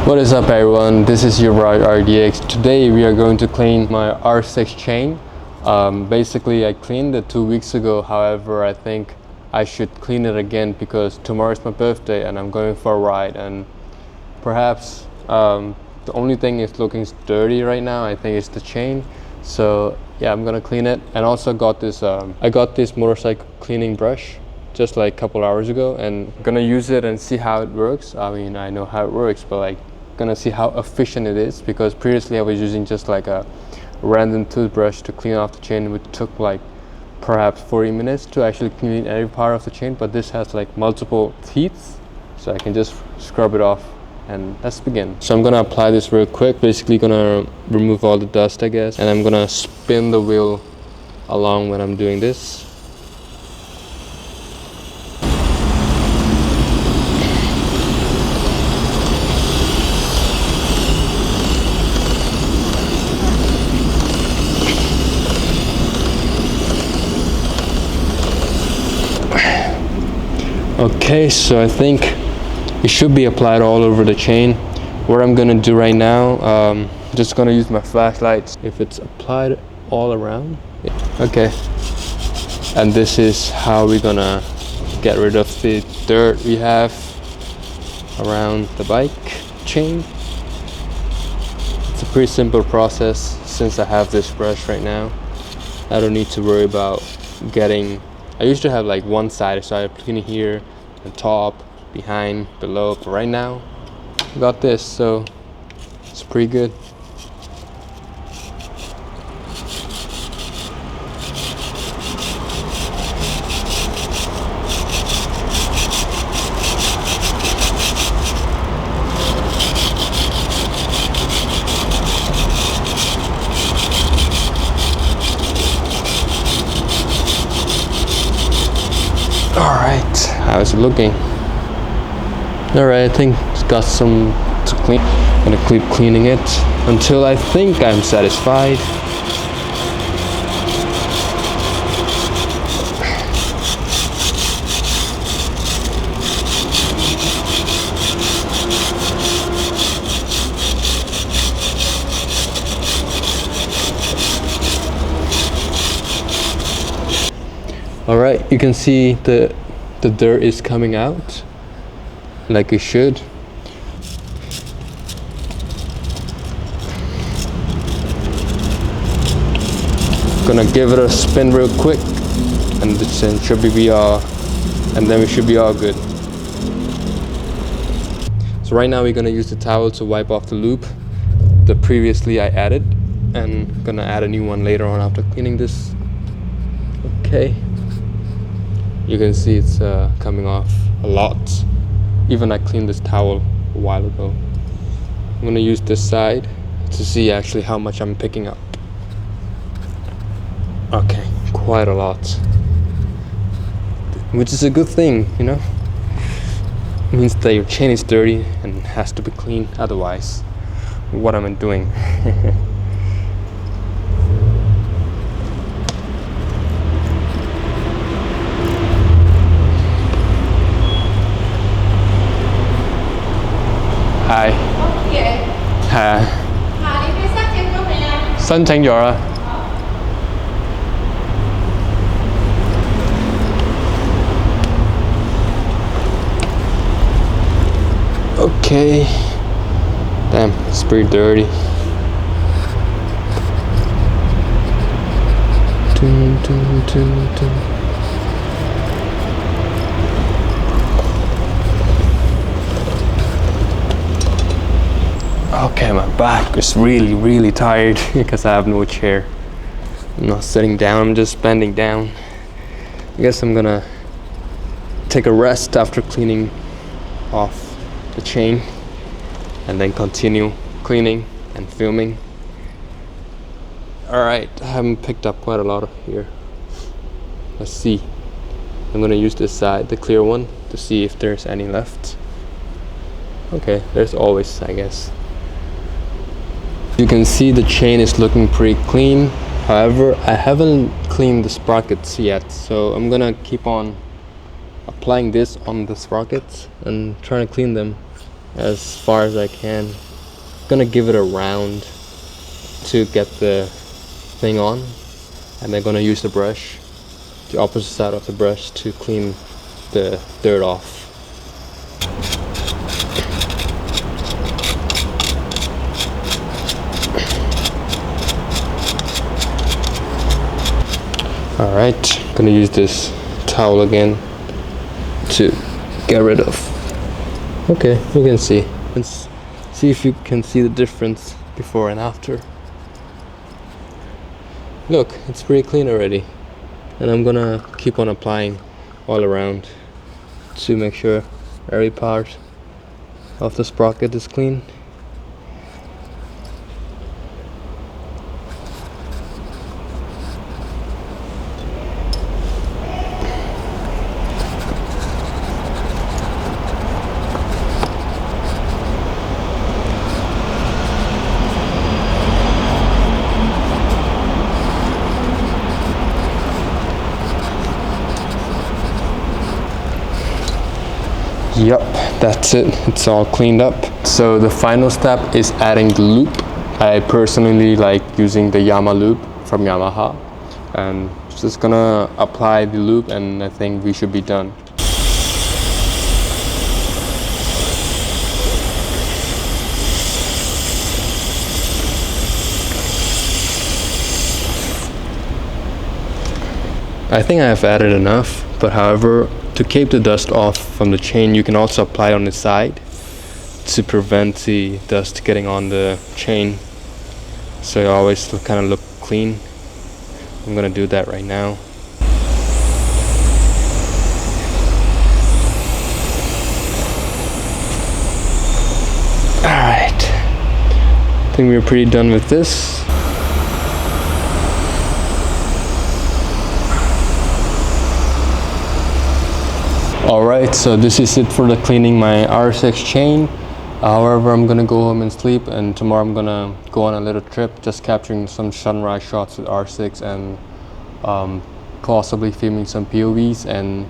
What is up everyone, this is your RDX. Today we are going to clean my R6 chain. Basically I cleaned it 2 weeks ago, however I think I should clean it again because tomorrow is my birthday and I'm going for a ride, and perhaps the only thing is looking dirty right now, I think it's the chain. So yeah, I'm gonna clean it. And also got this I got this motorcycle cleaning brush just like a couple hours ago, and I'm gonna use it and see how it works. I mean, I know how it works, but like gonna see how efficient it is, because previously I was using just like a random toothbrush to clean off the chain, which took like perhaps 40 minutes to actually clean every part of the chain, but this has like multiple teeth, so I can just scrub it off. And let's begin. So I'm gonna apply this real quick, basically gonna remove all the dust I guess, and I'm gonna spin the wheel along when I'm doing this. Okay, so I think it should be applied all over the chain. What I'm gonna do right now, just gonna use my flashlight. If it's applied all around, okay. And this is how we're gonna get rid of the dirt we have around the bike chain. It's a pretty simple process. Since I have this brush right now, I don't need to worry about getting, I used to have like one side, so I clean it here, the top, behind, below, but right now I got this, so it's pretty good. Alright, how's it looking? Alright, I think it's got some to clean. I'm gonna keep cleaning it until I think I'm satisfied. Alright, you can see the dirt is coming out like it should. Gonna give it a spin real quick, and then should be all, and then we should be all good. So right now we're gonna use the towel to wipe off the loop that previously I added, and gonna add a new one later on after cleaning this. Okay, you can see it's coming off a lot. Even I cleaned this towel a while ago. I'm gonna use this side to see actually how much I'm picking up. Okay, quite a lot. Which is a good thing, you know? It means that your chain is dirty and has to be clean, otherwise, what am I doing? Hi. Hả?申請咗啦。Okay. Damn, it's pretty dirty. Okay, my back is really tired because I have no chair. I'm not sitting down, I'm just bending down. I guess I'm gonna take a rest after cleaning off the chain and then continue cleaning and filming. Alright, I haven't picked up quite a lot of here. Let's see. I'm gonna use this side, the clear one, to see if there's any left. Okay, there's always, I guess. You can see the chain is looking pretty clean. However, I haven't cleaned the sprockets yet, so I'm gonna keep on applying this on the sprockets and trying to clean them. as far as I can. Gonna give it a round to get the thing on, and then gonna use the brush, the opposite side of the brush, to clean the dirt off. Alright, gonna use this towel again to get rid of. Okay, you can see. Let's see if you can see the difference before and after. Look, it's pretty clean already. And I'm gonna keep on applying all around to make sure every part of the sprocket is clean. Yep, that's it. It's all cleaned up. So the final step is adding the loop. I personally like using the Yamaha loop from Yamaha. And just gonna apply the loop, and I think we should be done. I think I have added enough, but however, to keep the dust off from the chain, you can also apply on the side to prevent the dust getting on the chain, so you always kind of look clean. I'm gonna do that right now. Alright, I think we're pretty done with this. Alright, so this is it for the cleaning my R6 chain. However, I'm gonna go home and sleep, and tomorrow I'm gonna go on a little trip, just capturing some sunrise shots with R6 and possibly filming some POVs. And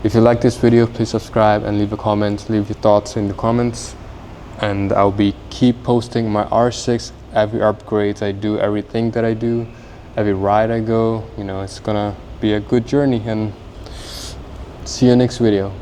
if you like this video, please subscribe and leave a comment, leave your thoughts in the comments. And I'll be keep posting my R6, every upgrades I do, everything that I do, every ride I go. You know, it's gonna be a good journey, and see you next video.